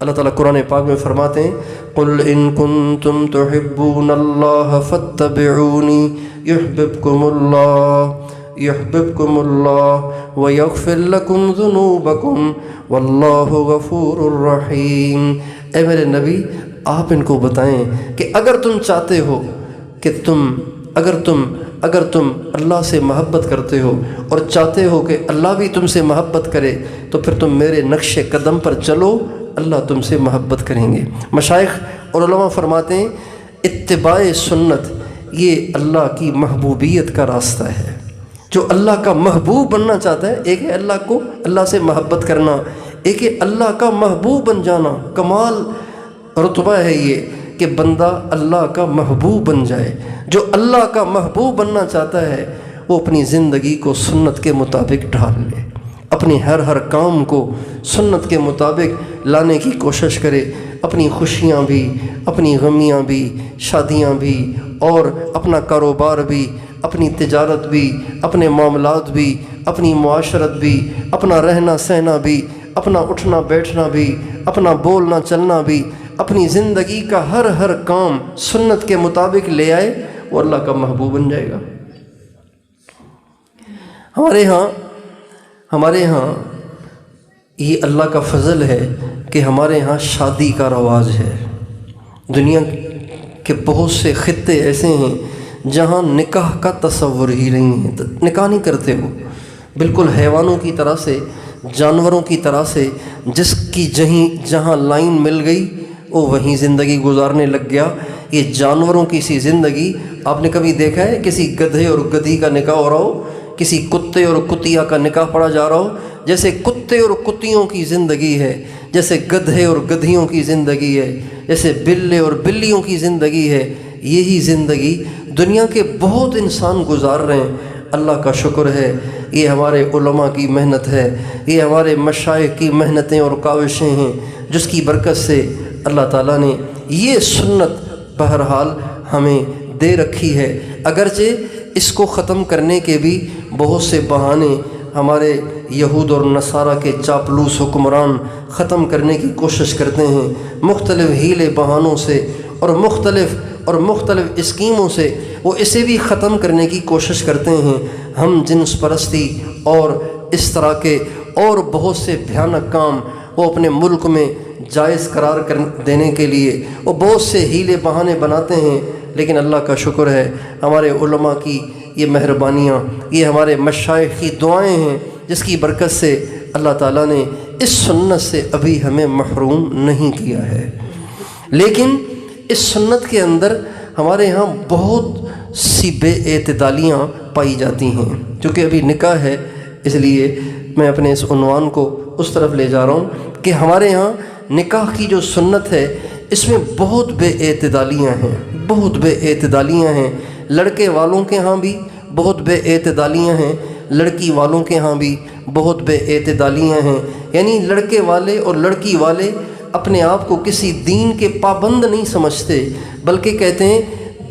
اللہ تعالیٰ قرآن پاک میں فرماتے ہیں قُلْ إِن كُنتُمْ تُحِبُّونَ اللَّهَ فَاتَّبِعُونِي يُحْبِبْكُمُ اللَّهُ وَيَغْفِرْ لَكُمْ ذُنُوبَكُمْ وَاللَّهُ غَفُورٌ رَحِيمٌ۔ اے میرے نبی آپ ان کو بتائیں کہ اگر تم چاہتے ہو کہ اگر تم اللہ سے محبت کرتے ہو اور چاہتے ہو کہ اللہ بھی تم سے محبت کرے تو پھر تم میرے نقش قدم پر چلو، اللہ تم سے محبت کریں گے۔ مشائخ اور علماء فرماتے ہیں اتباع سنت یہ اللہ کی محبوبیت کا راستہ ہے۔ جو اللہ کا محبوب بننا چاہتا ہے، ایک ہے اللہ سے محبت کرنا، ایک ہے اللہ کا محبوب بن جانا۔ کمال رتبہ ہے یہ کہ بندہ اللہ کا محبوب بن جائے۔ جو اللہ کا محبوب بننا چاہتا ہے وہ اپنی زندگی کو سنت کے مطابق ڈھال لے، اپنی ہر کام کو سنت کے مطابق لانے کی کوشش کرے، اپنی خوشیاں بھی، اپنی غمیاں بھی، شادیاں بھی، اور اپنا کاروبار بھی، اپنی تجارت بھی، اپنے معاملات بھی، اپنی معاشرت بھی، اپنا رہنا سہنا بھی، اپنا اٹھنا بیٹھنا بھی، اپنا بولنا چلنا بھی، اپنی زندگی کا ہر کام سنت کے مطابق لے آئے، وہ اللہ کا محبوب بن جائے گا۔ ہمارے ہاں یہ اللہ کا فضل ہے کہ ہمارے ہاں شادی کا رواج ہے۔ دنیا کے بہت سے خطے ایسے ہیں جہاں نکاح کا تصور ہی نہیں ہے، نکاح نہیں کرتے ہو، بالکل حیوانوں کی طرح سے، جانوروں کی طرح سے، جس کی جہاں لائن مل گئی وہ وہیں زندگی گزارنے لگ گیا۔ یہ جانوروں کی سی زندگی آپ نے کبھی دیکھا ہے کسی گدھے اور گدھی کا نکاح ہو رہا ہو، کسی کتے اور کتیا کا نکاح پڑھا جا رہا ہو؟ جیسے کتے اور کتیوں کی زندگی ہے، جیسے گدھے اور گدھیوں کی زندگی ہے، جیسے بلے اور بلیوں کی زندگی ہے، یہی زندگی دنیا کے بہت انسان گزار رہے ہیں۔ اللہ کا شکر ہے، یہ ہمارے علماء کی محنت ہے، یہ ہمارے مشائخ کی محنتیں اور کاوشیں ہیں، جس کی برکت سے اللہ تعالیٰ نے یہ سنت بہرحال ہمیں دے رکھی ہے۔ اگرچہ اس کو ختم کرنے کے بھی بہت سے بہانے ہمارے یہود اور نصارہ کے چاپلوس حکمران ختم کرنے کی کوشش کرتے ہیں، مختلف ہیلے بہانوں سے اور مختلف اسکیموں سے وہ اسے بھی ختم کرنے کی کوشش کرتے ہیں۔ ہم جنس پرستی اور اس طرح کے اور بہت سے بھیانک کام وہ اپنے ملک میں جائز قرار دینے کے لیے وہ بہت سے ہیلے بہانے بناتے ہیں، لیکن اللہ کا شکر ہے ہمارے علماء کی یہ مہربانیاں، یہ ہمارے مشائخ کی دعائیں ہیں، جس کی برکت سے اللہ تعالیٰ نے اس سنت سے ابھی ہمیں محروم نہیں کیا ہے۔ لیکن اس سنت کے اندر ہمارے ہاں بہت سی بے اعتدالیاں پائی جاتی ہیں۔ چونکہ ابھی نکاح ہے اس لیے میں اپنے اس عنوان کو اس طرف لے جا رہا ہوں کہ ہمارے ہاں نکاح کی جو سنت ہے اس میں بہت بے اعتدالیاں ہیں۔ لڑکے والوں کے ہاں بھی بہت بے اعتدالیاں ہیں، لڑکی والوں کے ہاں بھی بہت بے اعتدالیاں ہیں۔ یعنی لڑکے والے اور لڑکی والے اپنے آپ کو کسی دین کے پابند نہیں سمجھتے، بلکہ کہتے ہیں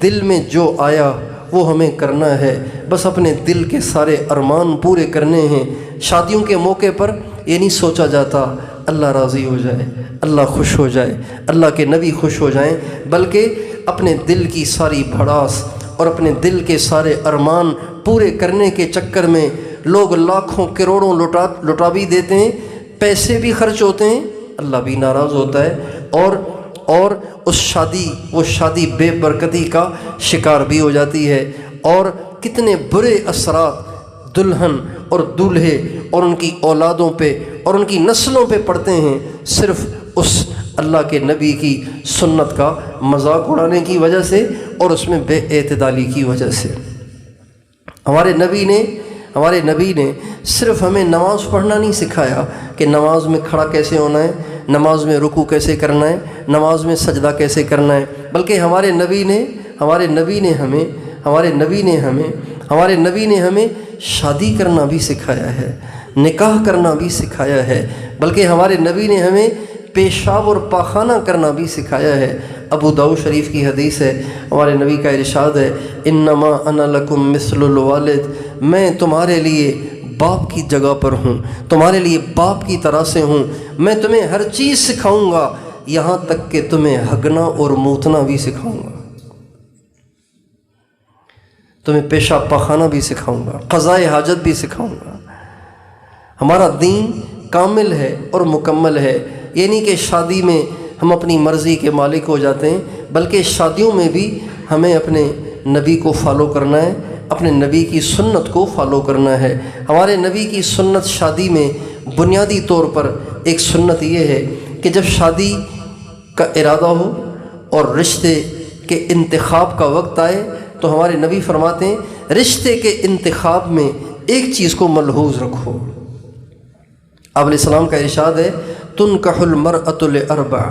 دل میں جو آیا وہ ہمیں کرنا ہے، بس اپنے دل کے سارے ارمان پورے کرنے ہیں۔ شادیوں کے موقع پر یہ نہیں سوچا جاتا اللہ راضی ہو جائے، اللہ خوش ہو جائے، اللہ کے نبی خوش ہو جائیں، بلکہ اپنے دل کی ساری بھڑاس اور اپنے دل کے سارے ارمان پورے کرنے کے چکر میں لوگ لاکھوں کروڑوں لٹا بھی دیتے ہیں، پیسے بھی خرچ ہوتے ہیں، اللہ بھی ناراض ہوتا ہے، اور وہ شادی بے برکتی کا شکار بھی ہو جاتی ہے، اور کتنے برے اثرات دلہن اور دولہے اور ان کی اولادوں پہ اور ان کی نسلوں پہ پڑتے ہیں، صرف اس اللہ کے نبی کی سنت کا مذاق اڑانے کی وجہ سے اور اس میں بے اعتدالی کی وجہ سے۔ ہمارے نبی نے صرف ہمیں نماز پڑھنا نہیں سکھایا کہ نماز میں کھڑا کیسے ہونا ہے، نماز میں رکوع کیسے کرنا ہے، نماز میں سجدہ کیسے کرنا ہے، بلکہ ہمارے نبی نے ہمیں شادی کرنا بھی سکھایا ہے، نکاح کرنا بھی سکھایا ہے، بلکہ ہمارے نبی نے ہمیں پیشاب اور پاخانہ کرنا بھی سکھایا ہے۔ ابو داؤد شریف کی حدیث ہے، ہمارے نبی کا ارشاد ہے انما انا لکم مثل الوالد، میں تمہارے لیے باپ کی جگہ پر ہوں، تمہارے لیے باپ کی طرح سے ہوں، میں تمہیں ہر چیز سکھاؤں گا، یہاں تک کہ تمہیں ہگنا اور موتنا بھی سکھاؤں گا، تمہیں پیشاب پاخانہ بھی سکھاؤں گا، قضائے حاجت بھی سکھاؤں گا۔ ہمارا دین کامل ہے اور مکمل ہے، یہ نہیں کہ شادی میں ہم اپنی مرضی کے مالک ہو جاتے ہیں، بلکہ شادیوں میں بھی ہمیں اپنے نبی کو فالو کرنا ہے، اپنے نبی کی سنت کو فالو کرنا ہے۔ ہمارے نبی کی سنت شادی میں بنیادی طور پر ایک سنت یہ ہے کہ جب شادی کا ارادہ ہو اور رشتے کے انتخاب کا وقت آئے تو ہمارے نبی فرماتے ہیں رشتے کے انتخاب میں ایک چیز کو ملحوظ رکھو۔ آپ علیہ السلام کا ارشاد ہے تنکح المرأۃ لاربع،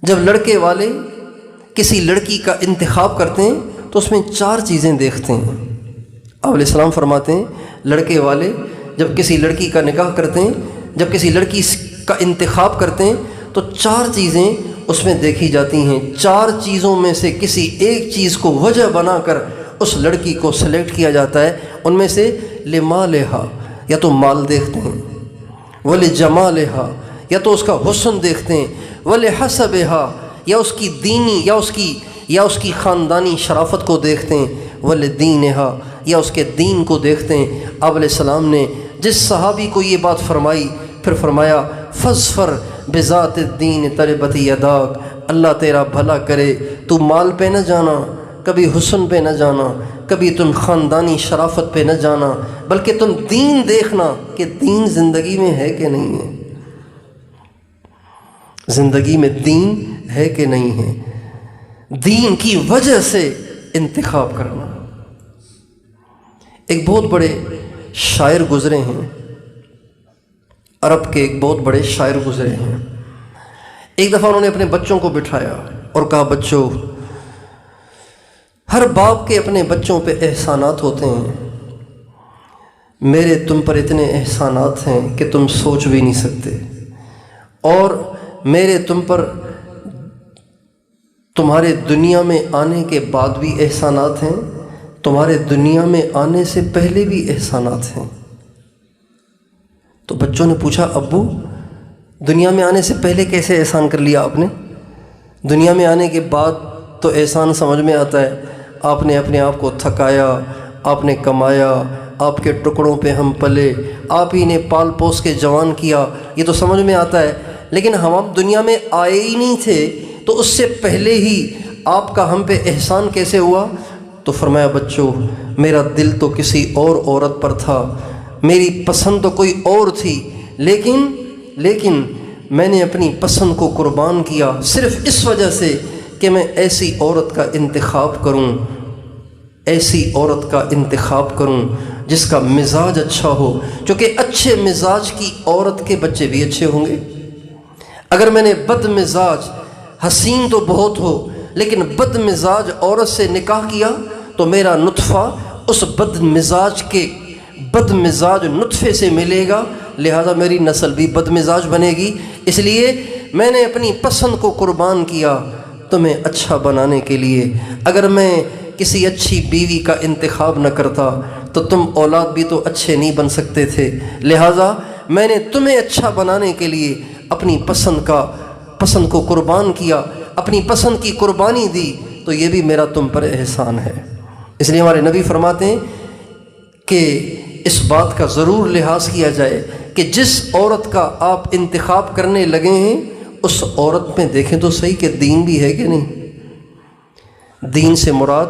جب لڑکے والے کسی لڑکی کا انتخاب کرتے ہیں تو اس میں 4 چیزیں دیکھتے ہیں۔ آپ علیہ السلام فرماتے ہیں لڑکے والے جب کسی لڑکی کا نکاح کرتے ہیں، جب کسی لڑکی کا انتخاب کرتے ہیں تو 4 چیزیں اس میں دیکھی جاتی ہیں۔ 4 چیزوں میں سے کسی ایک چیز کو وجہ بنا کر اس لڑکی کو سلیکٹ کیا جاتا ہے۔ ان میں سے لمالہا، یا تو مال دیکھتے ہیں، ولجمالہا، یا تو اس کا حسن دیکھتے ہیں، ولحسبہا، یا اس کی دینی یا اس کی خاندانی شرافت کو دیکھتے ہیں، ولدینہا، یا اس کے دین کو دیکھتے ہیں۔ آپ علیہ السلام نے جس صحابی کو یہ بات فرمائی پھر فرمایا فاظفر بذات الدین تربت یداک، اللہ تیرا بھلا کرے، تو مال پہ نہ جانا، کبھی حسن پہ نہ جانا، کبھی تم خاندانی شرافت پہ نہ جانا، بلکہ تم دین دیکھنا کہ دین زندگی میں ہے کہ نہیں ہے، زندگی میں دین ہے کہ نہیں ہے، دین کی وجہ سے انتخاب کرنا۔ ایک بہت بڑے شاعر گزرے ہیں، عرب کے ایک بہت بڑے شاعر گزرے ہیں۔ ایک دفعہ انہوں نے اپنے بچوں کو بٹھایا اور کہا بچوں، ہر باپ کے اپنے بچوں پہ احسانات ہوتے ہیں، میرے تم پر اتنے احسانات ہیں کہ تم سوچ بھی نہیں سکتے، اور میرے تم پر تمہارے دنیا میں آنے کے بعد بھی احسانات ہیں، تمہارے دنیا میں آنے سے پہلے بھی احسانات ہیں۔ تو بچوں نے پوچھا ابو دنیا میں آنے سے پہلے کیسے احسان کر لیا آپ نے؟ دنیا میں آنے کے بعد تو احسان سمجھ میں آتا ہے، آپ نے اپنے آپ کو تھکایا، آپ نے کمایا، آپ کے ٹکڑوں پہ ہم پلے، آپ ہی نے پال پوس کے جوان کیا، یہ تو سمجھ میں آتا ہے، لیکن ہم دنیا میں آئے ہی نہیں تھے تو اس سے پہلے ہی آپ کا ہم پہ احسان کیسے ہوا؟ تو فرمایا بچوں میرا دل تو کسی اور عورت پر تھا، میری پسند تو کوئی اور تھی، لیکن میں نے اپنی پسند کو قربان کیا صرف اس وجہ سے کہ میں ایسی عورت کا انتخاب کروں، ایسی عورت کا انتخاب کروں جس کا مزاج اچھا ہو، چونکہ اچھے مزاج کی عورت کے بچے بھی اچھے ہوں گے۔ اگر میں نے بد مزاج، حسین تو بہت ہو لیکن بد مزاج عورت سے نکاح کیا تو میرا نطفہ اس بد مزاج نطفے سے ملے گا، لہذا میری نسل بھی بد مزاج بنے گی۔ اس لیے میں نے اپنی پسند کو قربان کیا تمہیں اچھا بنانے کے لیے۔ اگر میں کسی اچھی بیوی کا انتخاب نہ کرتا تو تم اولاد بھی تو اچھے نہیں بن سکتے تھے، لہذا میں نے تمہیں اچھا بنانے کے لیے اپنی پسند کو قربان کیا، اپنی پسند کی قربانی دی، تو یہ بھی میرا تم پر احسان ہے۔ اس لیے ہمارے نبی فرماتے ہیں کہ اس بات کا ضرور لحاظ کیا جائے کہ جس عورت کا آپ انتخاب کرنے لگے ہیں اس عورت میں دیکھیں تو صحیح کہ دین بھی ہے کہ نہیں۔ دین سے مراد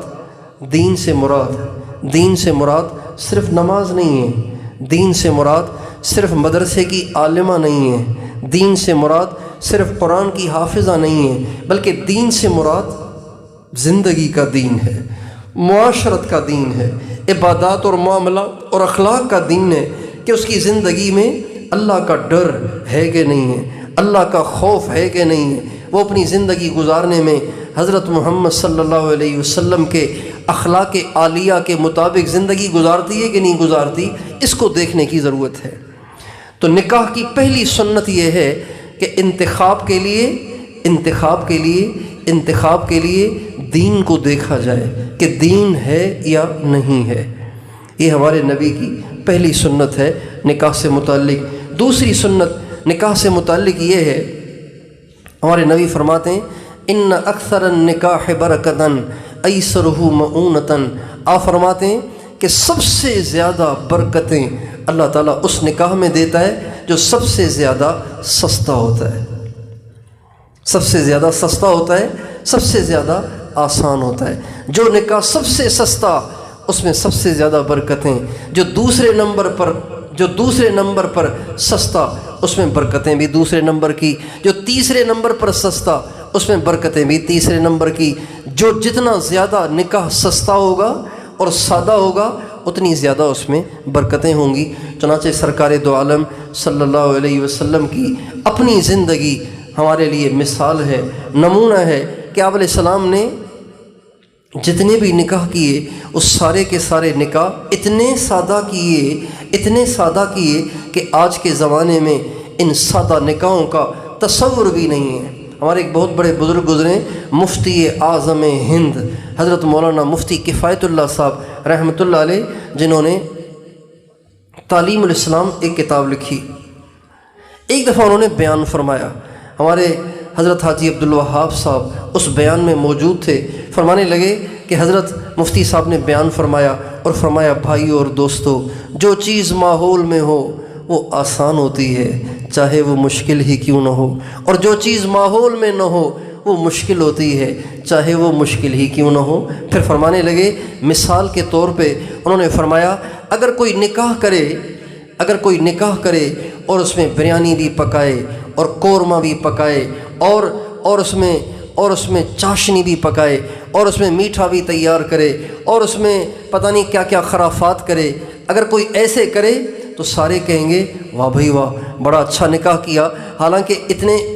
صرف نماز نہیں ہے، دین سے مراد صرف مدرسے کی عالمہ نہیں ہے، دین سے مراد صرف قرآن کی حافظہ نہیں ہے، بلکہ دین سے مراد زندگی کا دین ہے، معاشرت کا دین ہے، عبادات اور معاملات اور اخلاق کا دین ہے، کہ اس کی زندگی میں اللہ کا ڈر ہے کہ نہیں ہے، اللہ کا خوف ہے کہ نہیں ہے، وہ اپنی زندگی گزارنے میں حضرت محمد صلی اللہ علیہ وسلم کے اخلاق عالیہ کے مطابق زندگی گزارتی ہے کہ نہیں گزارتی، اس کو دیکھنے کی ضرورت ہے۔ تو نکاح کی پہلی سنت یہ ہے کہ انتخاب کے لیے دین کو دیکھا جائے کہ دین ہے یا نہیں ہے۔ یہ ہمارے نبی کی پہلی سنت ہے نکاح سے متعلق۔ دوسری سنت نکاح سے متعلق یہ ہے، ہمارے نبی فرماتے ہیں ان اکثر النکاح برکتاً ایسرہ مؤونتاً، آپ فرماتے ہیں کہ سب سے زیادہ برکتیں اللہ تعالیٰ اس نکاح میں دیتا ہے جو سب سے زیادہ سستا ہوتا ہے، سب سے زیادہ سستا ہوتا ہے، سب سے زیادہ آسان ہوتا ہے۔ جو نکاح سب سے سستا اس میں سب سے زیادہ برکتیں، جو دوسرے نمبر پر سستا اس میں برکتیں بھی دوسرے نمبر کی، جو تیسرے نمبر پر سستا اس میں برکتیں بھی تیسرے نمبر کی۔ جو جتنا زیادہ نکاح سستا ہوگا اور سادہ ہوگا اتنی زیادہ اس میں برکتیں ہوں گی۔ چنانچہ سرکار دو عالم صلی اللہ علیہ وسلم کی اپنی زندگی ہمارے لیے مثال ہے، نمونہ ہے کہ آپ علیہ السلام نے جتنے بھی نکاح کیے اس سارے کے سارے نکاح اتنے سادہ کیے کہ آج کے زمانے میں ان سادہ نکاحوں کا تصور بھی نہیں ہے۔ ہمارے ایک بہت بڑے بزرگ گزرے، مفتی اعظم ہند حضرت مولانا مفتی کفایت اللہ صاحب رحمۃ اللہ علیہ، جنہوں نے تعلیم الاسلام ایک کتاب لکھی۔ ایک دفعہ انہوں نے بیان فرمایا، ہمارے حضرت حاجی عبدالوہاب صاحب اس بیان میں موجود تھے، فرمانے لگے کہ حضرت مفتی صاحب نے بیان فرمایا اور فرمایا بھائیو اور دوستو، جو چیز ماحول میں ہو وہ آسان ہوتی ہے چاہے وہ مشکل ہی کیوں نہ ہو، اور جو چیز ماحول میں نہ ہو وہ مشکل ہوتی ہے چاہے وہ مشکل ہی کیوں نہ ہو۔ پھر فرمانے لگے مثال کے طور پہ انہوں نے فرمایا اگر کوئی نکاح کرے اور اس میں بریانی بھی پکائے اور قورمہ بھی پکائے اور اس میں چاشنی بھی پکائے اور اس میں میٹھا بھی تیار کرے اور اس میں پتہ نہیں کیا کیا خرافات کرے، اگر کوئی ایسے کرے تو سارے کہیں گے واہ بھائی واہ، بڑا اچھا نکاح کیا، حالانکہ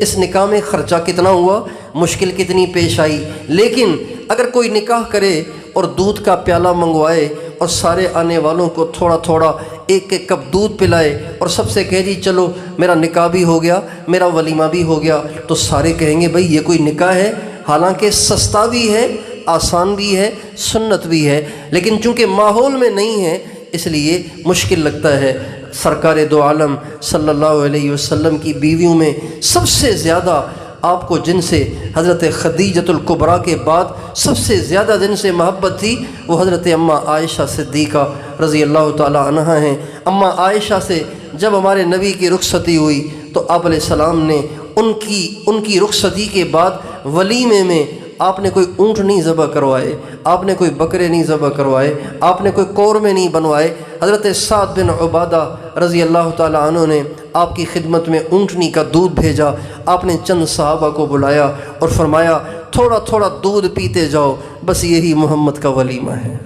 اس نکاح میں خرچہ کتنا ہوا، مشکل کتنی پیش آئی۔ لیکن اگر کوئی نکاح کرے اور دودھ کا پیالہ منگوائے اور سارے آنے والوں کو تھوڑا تھوڑا ایک کپ دودھ پلائے اور سب سے کہے جی چلو میرا نکاح بھی ہو گیا، میرا ولیمہ بھی ہو گیا، تو سارے کہیں گے بھائی یہ کوئی نکاح ہے، حالانکہ سستا بھی ہے، آسان بھی ہے، سنت بھی ہے، لیکن چونکہ ماحول میں نہیں ہے اس لیے مشکل لگتا ہے۔ سرکار دو عالم صلی اللہ علیہ وسلم کی بیویوں میں سب سے زیادہ آپ کو جن سے حضرت خدیجۃ الکبریٰ کے بعد سب سے زیادہ جن سے محبت تھی وہ حضرت اماں عائشہ صدیقہ رضی اللہ تعالی عنہا ہیں۔ اماں عائشہ سے جب ہمارے نبی کی رخصتی ہوئی تو آپ علیہ السلام نے ان کی رخصتی کے بعد ولیمے میں آپ نے کوئی اونٹ نہیں ذبح کروائے، آپ نے کوئی بکرے نہیں ذبح کروائے، آپ نے کوئی قورمے نہیں بنوائے۔ حضرت سعد بن عبادہ رضی اللہ تعالی عنہ نے آپ کی خدمت میں اونٹنی کا دودھ بھیجا، آپ نے چند صحابہ کو بلایا اور فرمایا تھوڑا تھوڑا دودھ پیتے جاؤ، بس یہی محمد کا ولیمہ ہے۔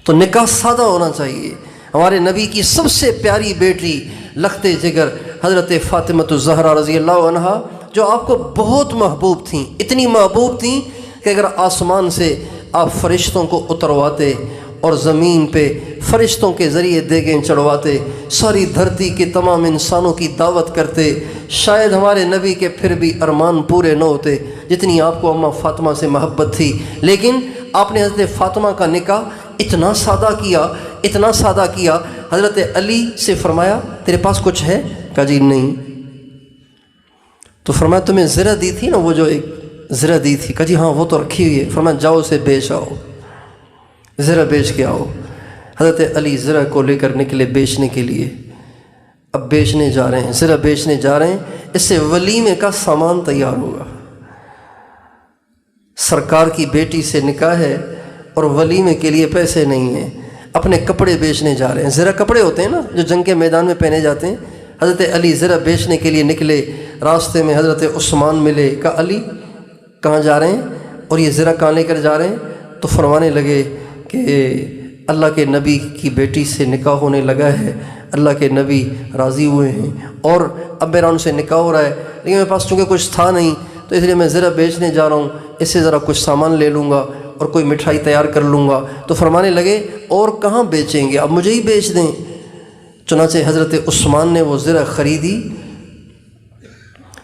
تو نکاح سادہ ہونا چاہیے۔ ہمارے نبی کی سب سے پیاری بیٹی لخت جگر حضرت فاطمۃ الزہرا رضی اللہ عنہا، جو آپ کو بہت محبوب تھیں، اتنی محبوب تھیں کہ اگر آسمان سے آپ فرشتوں کو اترواتے اور زمین پہ فرشتوں کے ذریعے دیگیں چڑھواتے، ساری دھرتی کے تمام انسانوں کی دعوت کرتے، شاید ہمارے نبی کے پھر بھی ارمان پورے نہ ہوتے جتنی آپ کو اماں فاطمہ سے محبت تھی۔ لیکن آپ نے حضرت فاطمہ کا نکاح اتنا سادہ کیا، حضرت علی سے فرمایا تیرے پاس کچھ ہے؟ کہا جی نہیں۔ تو فرمایا تمہیں زرہ دی تھی نا، وہ جو ایک زرہ دی تھی؟ کہا جی ہاں وہ تو رکھی ہوئی ہے۔ فرمایا جاؤ اسے بیچ آؤ، زرہ بیچ کے آؤ۔ حضرت علی زرہ کو لے کر نکلے بیچنے کے لیے۔ اب بیچنے جا رہے ہیں، زرہ بیچنے جا رہے ہیں، اس سے ولیمے کا سامان تیار ہوگا۔ سرکار کی بیٹی سے نکاح ہے اور ولیمے کے لیے پیسے نہیں ہیں، اپنے کپڑے بیچنے جا رہے ہیں۔ زرہ کپڑے ہوتے ہیں نا جو جنگ کے میدان میں پہنے جاتے ہیں۔ حضرت علی زرہ بیچنے کے لیے نکلے، راستے میں حضرت عثمان ملے، کہا علی کہاں جا رہے ہیں اور یہ زرہ کہاں لے کر جا رہے ہیں؟ تو فرمانے لگے کہ اللہ کے نبی کی بیٹی سے نکاح ہونے لگا ہے، اللہ کے نبی راضی ہوئے ہیں اور اب میرا ان سے نکاح ہو رہا ہے، لیکن میرے پاس چونکہ کچھ تھا نہیں تو اس لیے میں زرہ بیچنے جا رہا ہوں، اس سے ذرا کچھ سامان لے لوں گا اور کوئی مٹھائی تیار کر لوں گا۔ تو فرمانے لگے اور کہاں بیچیں گے، اب مجھے ہی بیچ دیں۔ چنانچہ حضرت عثمان نے وہ زرہ خریدی۔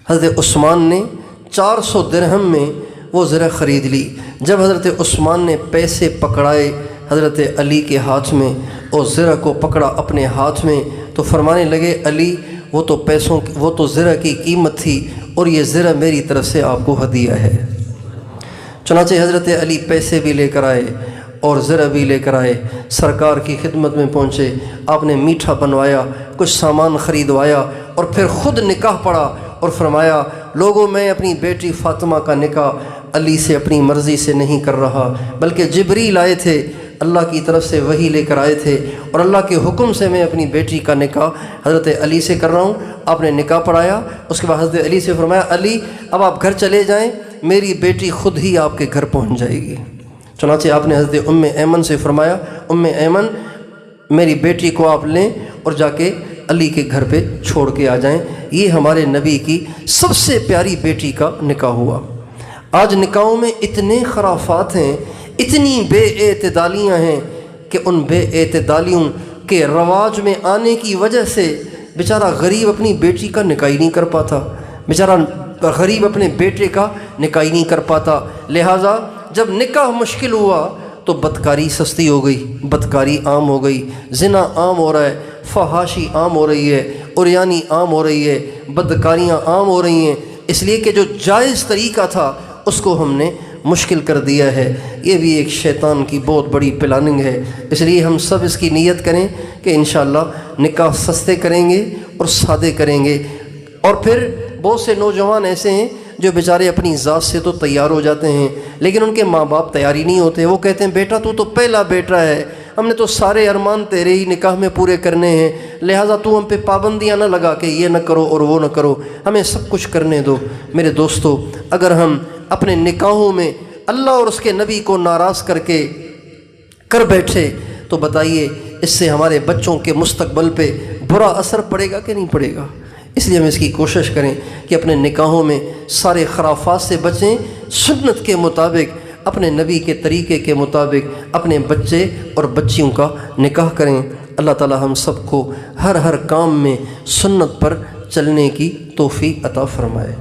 حضرت عثمان نے 400 درہم میں وہ زرہ خرید لی۔ جب حضرت عثمان نے پیسے پکڑائے حضرت علی کے ہاتھ میں اور زرہ کو پکڑا اپنے ہاتھ میں تو فرمانے لگے علی وہ تو زرہ کی قیمت تھی اور یہ زرہ میری طرف سے آپ کو ہدیہ ہے۔ چنانچہ حضرت علی پیسے بھی لے کر آئے اور زرہ بھی لے کر آئے، سرکار کی خدمت میں پہنچے، آپ نے میٹھا بنوایا، کچھ سامان خریدوایا اور پھر خود نکاح پڑھا اور فرمایا لوگوں میں اپنی بیٹی فاطمہ کا نکاح علی سے اپنی مرضی سے نہیں کر رہا، بلکہ جبریل آئے تھے، اللہ کی طرف سے وحی لے کر آئے تھے اور اللہ کے حکم سے میں اپنی بیٹی کا نکاح حضرت علی سے کر رہا ہوں۔ آپ نے نکاح پڑھایا، اس کے بعد حضرت علی سے فرمایا علی اب آپ گھر چلے جائیں، میری بیٹی خود ہی آپ کے گھر پہنچ جائے گی۔ چنانچہ آپ نے حضرت ام ایمن سے فرمایا ام ایمن میری بیٹی کو آپ لیں اور جا کے علی کے گھر پہ چھوڑ کے آ جائیں۔ یہ ہمارے نبی کی سب سے پیاری بیٹی کا نکاح ہوا۔ آج نکاحوں میں اتنے خرافات ہیں، اتنی بے اعتدالیاں ہیں کہ ان بے اعتدالیوں کے رواج میں آنے کی وجہ سے بیچارہ غریب اپنی بیٹی کا نکاح ہی نہیں کر پاتا، بیچارہ غریب اپنے بیٹے کا نکاح ہی نہیں کر پاتا۔ لہٰذا جب نکاح مشکل ہوا تو بدکاری سستی ہو گئی، بدکاری عام ہو گئی، زنا عام ہو رہا ہے، فحاشی عام ہو رہی ہے، عریانی عام ہو رہی ہے، بدکاریاں عام ہو رہی ہیں، اس لیے کہ جو جائز طریقہ تھا اس کو ہم نے مشکل کر دیا ہے۔ یہ بھی ایک شیطان کی بہت بڑی پلاننگ ہے، اس لیے ہم سب اس کی نیت کریں کہ انشاءاللہ نکاح سستے کریں گے اور سادے کریں گے۔ اور پھر بہت سے نوجوان ایسے ہیں جو بیچارے اپنی ذات سے تو تیار ہو جاتے ہیں لیکن ان کے ماں باپ تیاری نہیں ہوتے، وہ کہتے ہیں بیٹا تو پہلا بیٹا ہے، ہم نے تو سارے ارمان تیرے ہی نکاح میں پورے کرنے ہیں، لہٰذا تو ہم پہ پابندیاں نہ لگا کہ یہ نہ کرو اور وہ نہ کرو، ہمیں سب کچھ کرنے دو۔ میرے دوستو، اگر ہم اپنے نکاحوں میں اللہ اور اس کے نبی کو ناراض کر بیٹھے تو بتائیے اس سے ہمارے بچوں کے مستقبل پہ برا اثر پڑے گا کہ نہیں پڑے گا؟ اس لیے ہم اس کی کوشش کریں کہ اپنے نکاحوں میں سارے خرافات سے بچیں، سنت کے مطابق، اپنے نبی کے طریقے کے مطابق اپنے بچے اور بچیوں کا نکاح کریں۔ اللہ تعالی ہم سب کو ہر کام میں سنت پر چلنے کی توفیق عطا فرمائے۔